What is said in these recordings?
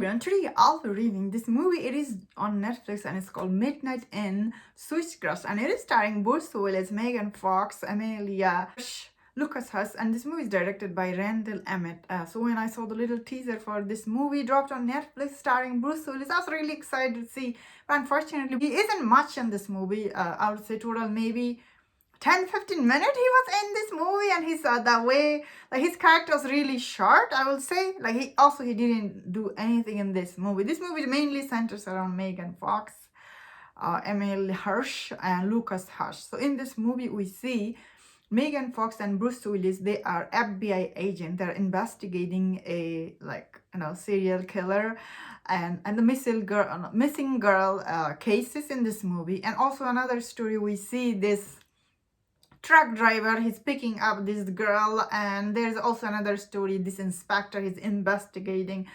everyone, today I'll be reviewing this movie. It is on Netflix and it's called Midnight in Switchgrass, and it is starring Bruce Willis, Megan Fox, Amelia, Lucas Huss, and this movie is directed by Randall Emmett. So when I saw the little teaser for this movie dropped on Netflix starring Bruce Willis, I was really excited to see. But unfortunately, he isn't much in this movie. I would say total maybe 10-15 minutes he was in this movie, and he's the way like his character was really short, I will say. Like he didn't do anything in this movie. This movie mainly centers around Megan Fox, Emil Hirsch, and Lucas Hush. So in this movie we see Megan Fox and Bruce Willis. They are FBI agents. They're investigating a serial killer and the missing girl cases in this movie. And also another story, we see this truck driver, he's picking up this girl, and there's also another story, this inspector, he's investigating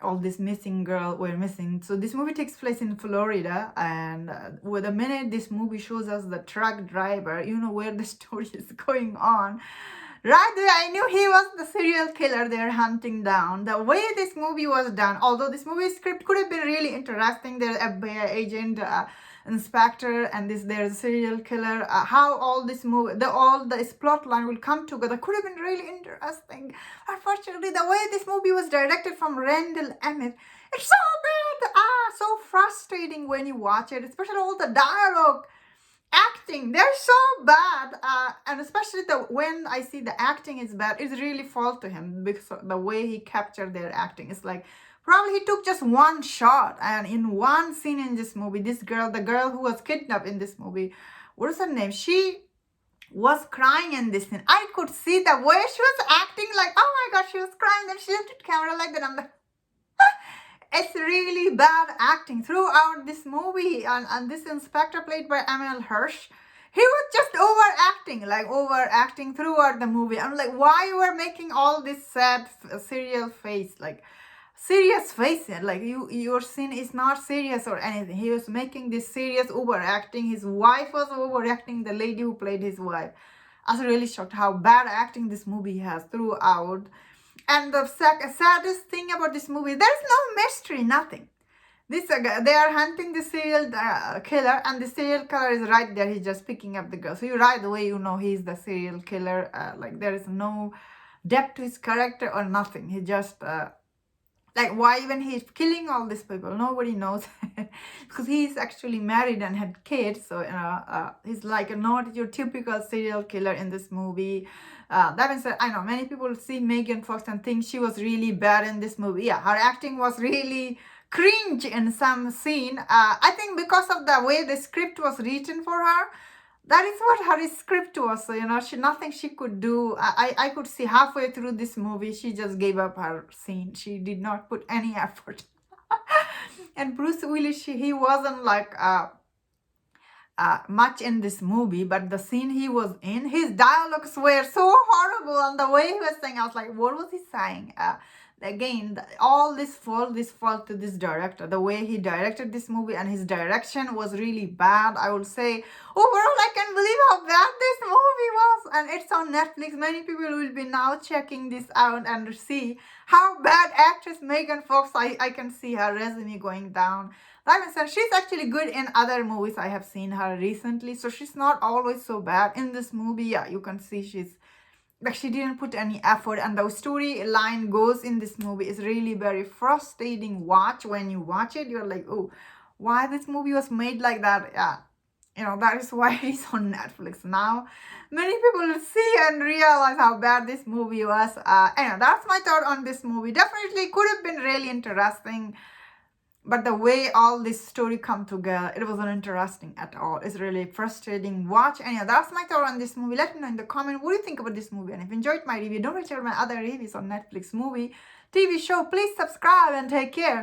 all this missing girl were missing. So this movie takes place in Florida, and with a minute this movie shows us the truck driver, you know where the story is going on. Right there, I knew he was the serial killer they're hunting down. The way this movie was done, although this movie script could have been really interesting, there's a FBI agent, inspector, and there's a serial killer. How all this movie, this plot line will come together could have been really interesting. Unfortunately, the way this movie was directed from Randall Emmett, it's so bad. So frustrating when you watch it, especially all the dialogue. Acting, they're so bad, and especially when I see the acting is bad, it's really fault to him, because the way he captured their acting is like probably he took just one shot, and in one scene in this movie, the girl who was kidnapped in this movie, what is her name? She was crying in this scene. I could see the way she was acting, like, oh my god, she was crying, then she looked at camera like that. I'm like, it's really bad acting throughout this movie. And this inspector played by Emil Hirsch, he was just overacting throughout the movie. I'm like, why you were making all this sad serious face, like serious face, like your scene is not serious or anything. He was making this serious overacting. His wife was overacting, the lady who played his wife. I was really shocked how bad acting this movie has throughout. And the saddest thing about this movie, there's no mystery, nothing. They are hunting the serial killer, and the serial killer is right there. He's just picking up the girl. So you right away, you know he's the serial killer. Like there is no depth to his character or nothing. He just why even he's killing all these people, nobody knows. Because he's actually married and had kids, so he's like not your typical serial killer in this movie. That being said, I know many people see Megan Fox and think she was really bad in this movie. Yeah, her acting was really cringe in some scene. I think because of the way the script was written for her, that is what her script was. So, nothing she could do. I could see halfway through this movie, she just gave up her scene. She did not put any effort. And Bruce Willis, he wasn't much in this movie, but the scene he was in, his dialogues were so horrible, and the way he was saying, I was like, what was he saying? Again, all this fault to this director. The way he directed this movie and his direction was really bad. I would say overall, I can't believe how bad this movie was, and it's on Netflix. Many people will be now checking this out and see how bad actress Megan Fox. I can see her resume going down. Like I said, she's actually good in other movies I have seen her recently, so she's not always so bad. In this movie, yeah, you can see she didn't put any effort, and the storyline goes in this movie is really very frustrating watch. When you watch it, you're like, oh, why this movie was made like that? Yeah, that is why it's on Netflix now. Many people will see and realize how bad this movie was. Anyway, that's my thought on this movie. Definitely could have been really interesting, but the way all this story come together, it wasn't interesting at all. It's really frustrating watch. Anyway, that's my thought on this movie. Let me know in the comment what do you think about this movie. And if you enjoyed my review, don't forget to check out my other reviews on Netflix movie, TV show. Please subscribe and take care.